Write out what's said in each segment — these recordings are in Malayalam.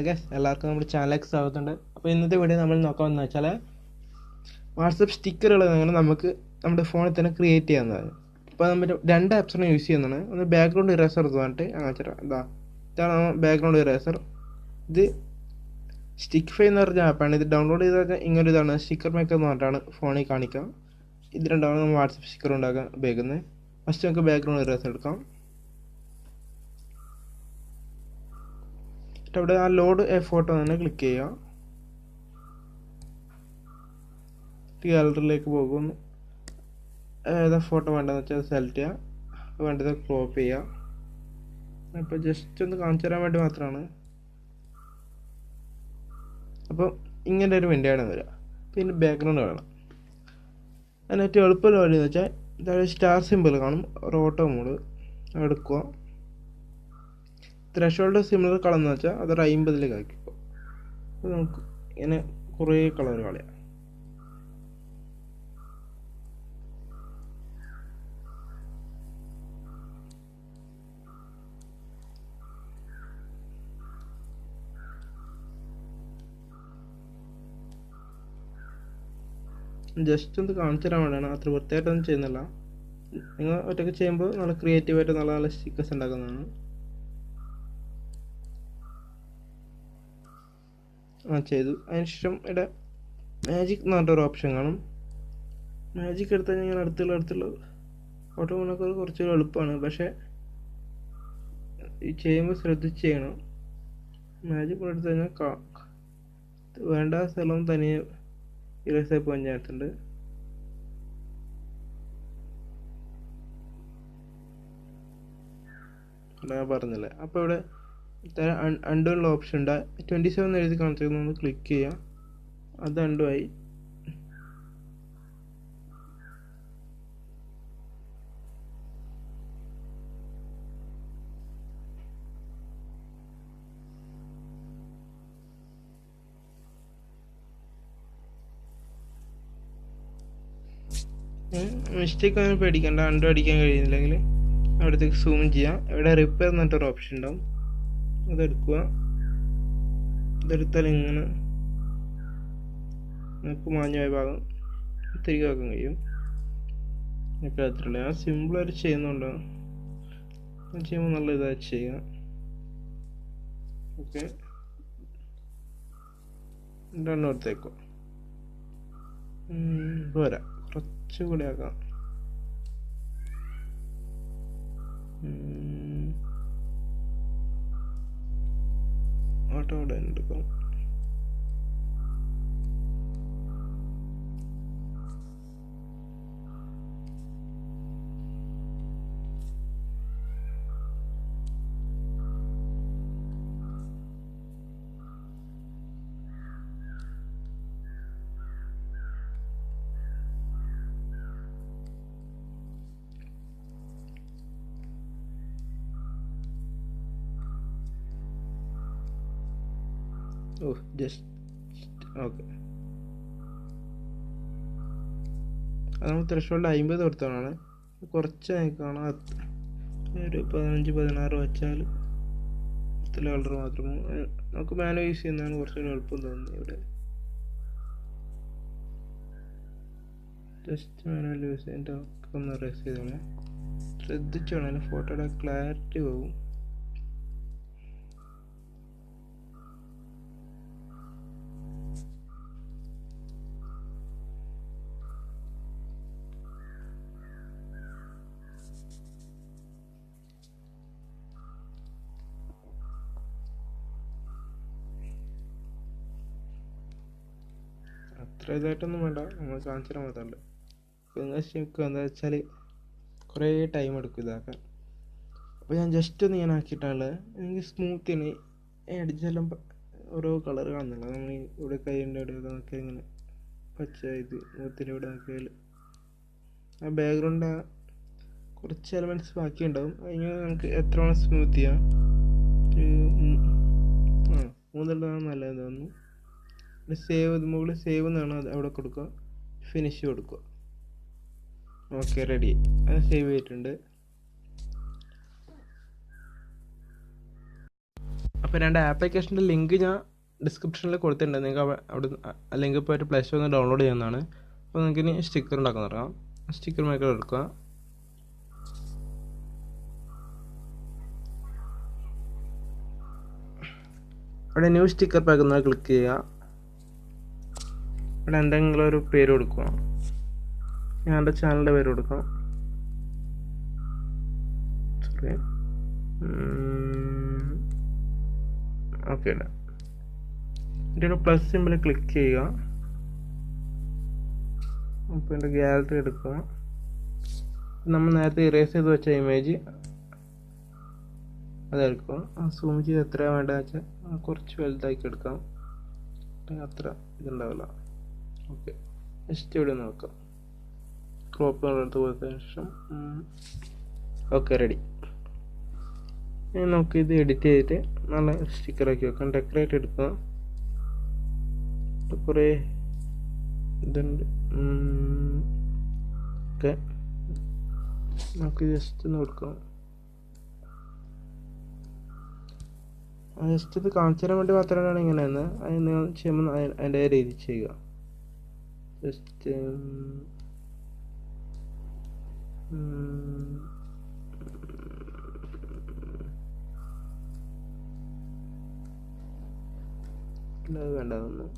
ഗൈസ്, എല്ലാവർക്കും നമ്മുടെ ചാനലിലേക്ക് സ്വാഗതമുണ്ട്. അപ്പോൾ ഇന്നത്തെ വീഡിയോ നമ്മൾ നോക്കാമെന്ന് വെച്ചാൽ വാട്സപ്പ് സ്റ്റിക്കറുകൾ എങ്ങനെ നമുക്ക് നമ്മുടെ ഫോണിൽ തന്നെ ക്രിയേറ്റ് ചെയ്യാവുന്നതാണ്. അപ്പോൾ നമ്മൾ രണ്ട് ആപ്സാണ് യൂസ് ചെയ്യുന്നതാണ്. ഒന്ന് ബാക്ക്ഗ്രൗണ്ട് ഇറേസർ എന്ന് പറഞ്ഞിട്ട് അങ്ങനെ ഇതാണ് ബാക്ക്ഗ്രൗണ്ട് ഇറേസർ. ഇത് സ്റ്റിക്കിഫൈ എന്ന് പറഞ്ഞ ആപ്പാണ്. ഇത് ഡൗൺലോഡ് ചെയ്ത് കഴിഞ്ഞാൽ ഇങ്ങനെ ഇതാണ് സ്റ്റിക്കർ മേക്കർ എന്ന് പറഞ്ഞിട്ടാണ് ഫോണിൽ കാണിക്കുക. ഇത് രണ്ടാണ് നമ്മൾ വാട്സപ്പ് സ്റ്റിക്കർ ഉണ്ടാക്കാൻ ഉപയോഗിക്കുന്നത്. ഫസ്റ്റ് നമുക്ക് ബാക്ക്ഗ്രൗണ്ട് ഇറേസർ എടുക്കാം. അവിടെ ആ ലോഡ് എ ഫോട്ടോ തന്നെ ക്ലിക്ക് ചെയ്യുക. ഗാലറിയിലേക്ക് പോകുന്നു. ഏതാ ഫോട്ടോ വേണ്ടതെന്ന് വെച്ചാൽ സെലക്ട് ചെയ്യുക. വേണ്ടത് ക്രോപ്പ് ചെയ്യുക. അപ്പോൾ ജസ്റ്റ് ഒന്ന് കാണിച്ചു തരാൻ വേണ്ടി മാത്രമാണ്. അപ്പോൾ ഇങ്ങനെ ഒരു വിൻഡോയാണ് വരിക. പിന്നെ ബാക്ക്ഗ്രൗണ്ട് വേണം. അതിന് ഏറ്റവും എളുപ്പമുള്ള വഴി എന്ന് വെച്ചാൽ ഇതായത് സ്റ്റാർ സിമ്പിൾ കാണും, ഒരു ഓട്ടോ മോഡ് എടുക്കുക. ത്രഷോൾഡ് സിമിലർ കളർ എന്ന് വെച്ചാൽ അതൊരു 50 ആക്കിക്കോ. അപ്പോൾ നമുക്ക് ഇങ്ങനെ കുറേ കളർ കളയാം. ജസ്റ്റ് ഒന്ന് കാണിച്ചു തരാൻ വേണ്ടിയാണ്, അത്ര വൃത്തിയായിട്ടൊന്നും ചെയ്യുന്നില്ല. നിങ്ങൾ ഒറ്റയ്ക്ക് ചെയ്യുമ്പോൾ നല്ല ക്രിയേറ്റീവായിട്ട് നല്ല നല്ല സ്റ്റിക്കേഴ്സ് ഉണ്ടാക്കുന്നതാണ്. ചെയ്തു. അതിനുശേഷം ഇവിടെ മാജിക് എന്ന് പറഞ്ഞൊരു ഓപ്ഷൻ കാണും. മാജിക് എടുത്തു കഴിഞ്ഞാൽ അടുത്തുള്ള ഓട്ടോമൊക്കെ കുറച്ചുകൂടി എളുപ്പമാണ്. പക്ഷേ ഈ ചെയ്യുമ്പോൾ ശ്രദ്ധിച്ച് ചെയ്യണം. മാജിക് എടുത്തു കഴിഞ്ഞാൽ വേണ്ട സ്ഥലം തനിയെ ഇറേസായി പോകാൻ ചാൻസ് ഉണ്ട്. ഞാൻ പറഞ്ഞില്ലേ. അപ്പോൾ ഇവിടെ അണ്ടുള്ള ഓപ്ഷൻ ഉണ്ട്. 27 എഴുതി കാണിച്ചിരുന്നു, ക്ലിക്ക് ചെയ്യുക. അത് അണ്ടു ആയി. മിസ്റ്റേക്ക് ഒന്നും പേടിക്കണ്ട. അണ്ടു അടിക്കാൻ കഴിയുന്നില്ലെങ്കിൽ അവിടത്തേക്ക് സൂം ചെയ്യാം. ഇവിടെ റിപ്പയർ എന്നിട്ടൊരു ഓപ്ഷൻ ഉണ്ടാവും, അതെടുക്കുക. ഇതെടുത്താൽ ഇങ്ങനെ നമുക്ക് മാഞ്ഞായ ഭാഗം തിരികെ ആക്കാൻ കഴിയും. ഇപ്പോൾ അത്രയുള്ളൂ. ഞാൻ സിമ്പിളായിട്ട് ചെയ്യുന്നുണ്ടോ ചെയ്യുമ്പോൾ നല്ല ഇതായിട്ട് ചെയ്യുക. ഓക്കെ, രണ്ടെണ്ണം എടുത്തേക്കോ. പോരാ, കുറച്ചുകൂടി ആക്കാം. ഓട്ടോ ഇവിടെ എടുക്കാം. Just okay. അത് നമ്മൾ ത്രഷോൾഡ് 50 കൊടുത്തതാണ്. കുറച്ച് കാണാം. ഒരു 15-16 വെച്ചാൽ കളർ മാത്രം നമുക്ക് മാനുവൽ യൂസ് ചെയ്യുന്നതാണ് കുറച്ചുകൂടി എളുപ്പം തോന്നുന്നത്. ഇവിടെ ജസ്റ്റ് മാനുവൽ യൂസ് ചെയ്തിട്ട് ഒന്ന് റെസ് ചെയ്തോളെ. ശ്രദ്ധിച്ചു വേണം, ഫോട്ടോയുടെ ക്ലാരിറ്റി പോകും. അത്ര ഇതായിട്ടൊന്നും വേണ്ട, നമ്മൾ കാണിച്ചു തരാൻ മാത്രമല്ല. നിങ്ങൾ ക്ഷമിക്കുക, എന്താ വെച്ചാൽ കുറേ ടൈം എടുക്കും ഇതാക്കാൻ. അപ്പോൾ ഞാൻ ജസ്റ്റ് ഒന്ന് ഇങ്ങനെ ആക്കിയിട്ടുള്ളത്. എനിക്ക് സ്മൂത്തിന് അടിച്ചെല്ലാം ഓരോ കളർ കാണുന്നില്ല. നമ്മൾ ഇവിടെ കൈൻ്റെ ഇവിടെയൊക്കെ നോക്കിയാൽ ഇങ്ങനെ പച്ച ഇത് മുഖത്തിൻ്റെ ഇവിടെ നോക്കിയാൽ ആ ബാക്ക്ഗ്രൗണ്ട് കുറച്ച് എലമെൻറ്റ്സ് ബാക്കിയുണ്ടാവും. അതിങ്ങനെ നമുക്ക് എത്ര വേണം സ്മൂത്ത് ചെയ്യാം. 3 നല്ലത് തോന്നുന്നു. സേവ് മുകളിൽ സേവ് എന്നാണ്, അത് അവിടെ കൊടുക്കുക. ഫിനിഷ് കൊടുക്കുക. Okay, ready. അത് സേവ് ചെയ്തിട്ടുണ്ട്. അപ്പോൾ 2 ആപ്ലിക്കേഷൻ്റെ ലിങ്ക് ഞാൻ ഡിസ്ക്രിപ്ഷനിൽ കൊടുത്തിട്ടുണ്ട്. നിങ്ങൾക്ക് അവിടെ ലിങ്ക് പോയിട്ട് പ്ലേ സ്റ്റോറിൽ നിന്ന് ഡൗൺലോഡ് ചെയ്യുന്നതാണ്. അപ്പോൾ നിങ്ങൾക്ക് ഇനി സ്റ്റിക്കർ ഉണ്ടാക്കാൻ തുടങ്ങാം. സ്റ്റിക്കർ മേക്കർ എടുക്കുക. അവിടെ ന്യൂ സ്റ്റിക്കർ പാക്ക് എന്നാൽ ക്ലിക്ക് ചെയ്യുക. ഇവിടെ എന്തെങ്കിലും ഒരു പേര് കൊടുക്കുക. ഞാൻ എൻ്റെ ചാനലിൻ്റെ പേര് കൊടുക്കാം. Sorry, okay. ഇതിൻ്റെ പ്ലസ് സിമ്പിൾ ക്ലിക്ക് ചെയ്യുക. അപ്പോൾ എൻ്റെ ഗാലറി എടുക്കുക. നമ്മൾ നേരത്തെ ഇറേസ് ചെയ്ത് വെച്ച ഇമേജ് അതെടുക്കുക. സൂം ചെയ്ത് എത്രയാണ് വേണ്ടതെന്ന് വെച്ചാൽ കുറച്ച് വലുതാക്കി എടുക്കാം. അത്ര ഇതുണ്ടാവില്ല. ഓക്കെ, ജസ്റ്റ് ഇവിടെ നോക്കാം. ക്രോപ്പ് എടുത്ത് കൊടുത്തതിന് ശേഷം ഓക്കെ, റെഡി. ഇനി നമുക്ക് ഇത് എഡിറ്റ് ചെയ്തിട്ട് നല്ല സ്റ്റിക്കറാക്കി വെക്കാം. ഡെക്കറേറ്റ് എടുക്കുക. കുറേ ഇതുണ്ട്. ഓക്കെ, നമുക്ക് ജസ്റ്റ് ഒന്ന് കൊടുക്കാം. ജസ്റ്റ് ഇത് കാണിച്ചു തരാൻ വേണ്ടി മാത്രമാണ് ഇങ്ങനെയെന്ന്. അത് നിങ്ങൾ ചെയ്യുമ്പോൾ അതിൻ്റെ രീതി ചെയ്യുക. ജസ്റ്റ് വേണ്ടതൊന്നും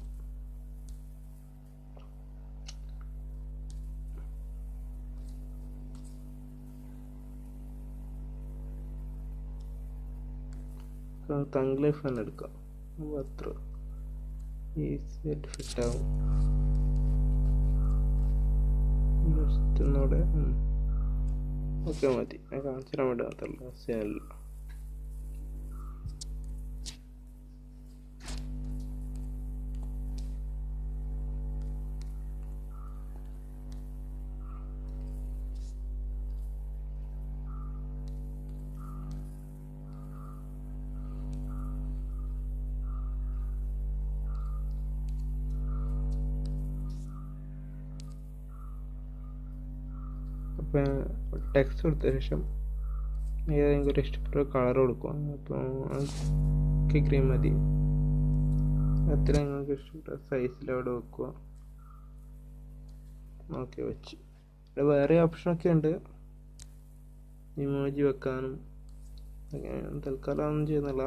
തങ് ലൈഫ് തന്നെ എടുക്കാം. അത്ര ഈസി ആയിട്ട് ഫിറ്റ് ആവും. ജസ്റ്റ് ഒന്നുകൂടെ ഓക്കെ മതി. ഞാൻ കാണിച്ചു തരാൻ വേണ്ടി മാത്രമല്ല, ചെയ്യാനില്ല. അപ്പോൾ ടെക്സ്റ്റ് കൊടുത്ത ശേഷം ഏതെങ്കിലും ഒരു ഇഷ്ടപ്പെട്ട കളർ കൊടുക്കുക. അപ്പോൾ ഗ്രീൻ മതി. അത്ര നിങ്ങൾക്ക് ഇഷ്ടപ്പെട്ട സൈസിൽ അവിടെ വെക്കുക. ഓക്കെ, വെച്ച്. ഇവിടെ വേറെ ഓപ്ഷനൊക്കെ ഉണ്ട്, ഇമോജി വെക്കാനും. തൽക്കാലം ഒന്നും ചെയ്യുന്നില്ല.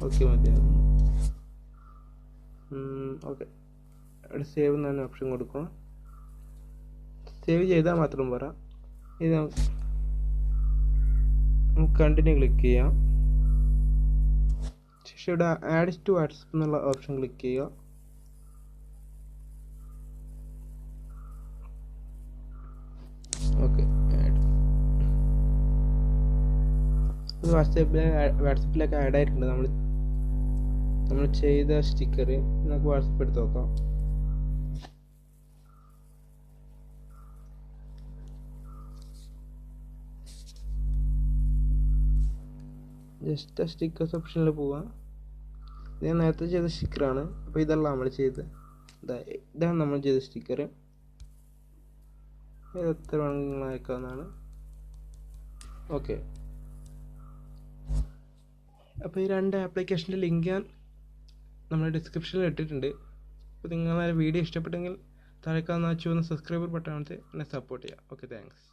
ഓക്കെ മതി. ഓക്കെ, അവിടെ സേവ് എന്ന് തന്നെ ഓപ്ഷൻ കൊടുക്കുക. സേവ് ചെയ്താൽ മാത്രം പോരാ. ഇത് നമുക്ക് കണ്ടിന്യൂ ക്ലിക്ക് ചെയ്യാം. ശേഷം ഇവിടെ ആഡ് ടു വാട്സപ്പ് എന്നുള്ള ഓപ്ഷൻ ക്ലിക്ക് ചെയ്യുക. ഓക്കെ, അത് വാട്സപ്പിലേക്ക് ആഡ് ആയിട്ടുണ്ട്. നമ്മൾ ചെയ്ത സ്റ്റിക്കർ നമുക്ക് വാട്സപ്പ് എടുത്ത് നോക്കാം. ജസ്റ്റ് സ്റ്റിക്കേഴ്സ് ഓപ്ഷനിൽ പോവുക. ഞാൻ നേരത്തെ ചെയ്ത സ്റ്റിക്കറാണ്. അപ്പോൾ ഇതല്ല നമ്മൾ ചെയ്ത്, ഇതാണ് നമ്മൾ ചെയ്ത സ്റ്റിക്കർ. ഇത് എത്ര വേണമെങ്കിൽ അയക്കാവുന്നതാണ്. ഓക്കെ, അപ്പോൾ ഈ 2 ആപ്ലിക്കേഷൻ്റെ ലിങ്ക് ഞാൻ നമ്മുടെ ഡിസ്ക്രിപ്ഷനിൽ ഇട്ടിട്ടുണ്ട്. അപ്പോൾ നിങ്ങളെ വീഡിയോ ഇഷ്ടപ്പെട്ടെങ്കിൽ താഴെ കാണുന്ന ചുവന്ന സബ്സ്ക്രൈബർ ബട്ടൺ അമർത്തി എന്നെ സപ്പോർട്ട് ചെയ്യുക. Okay, thanks.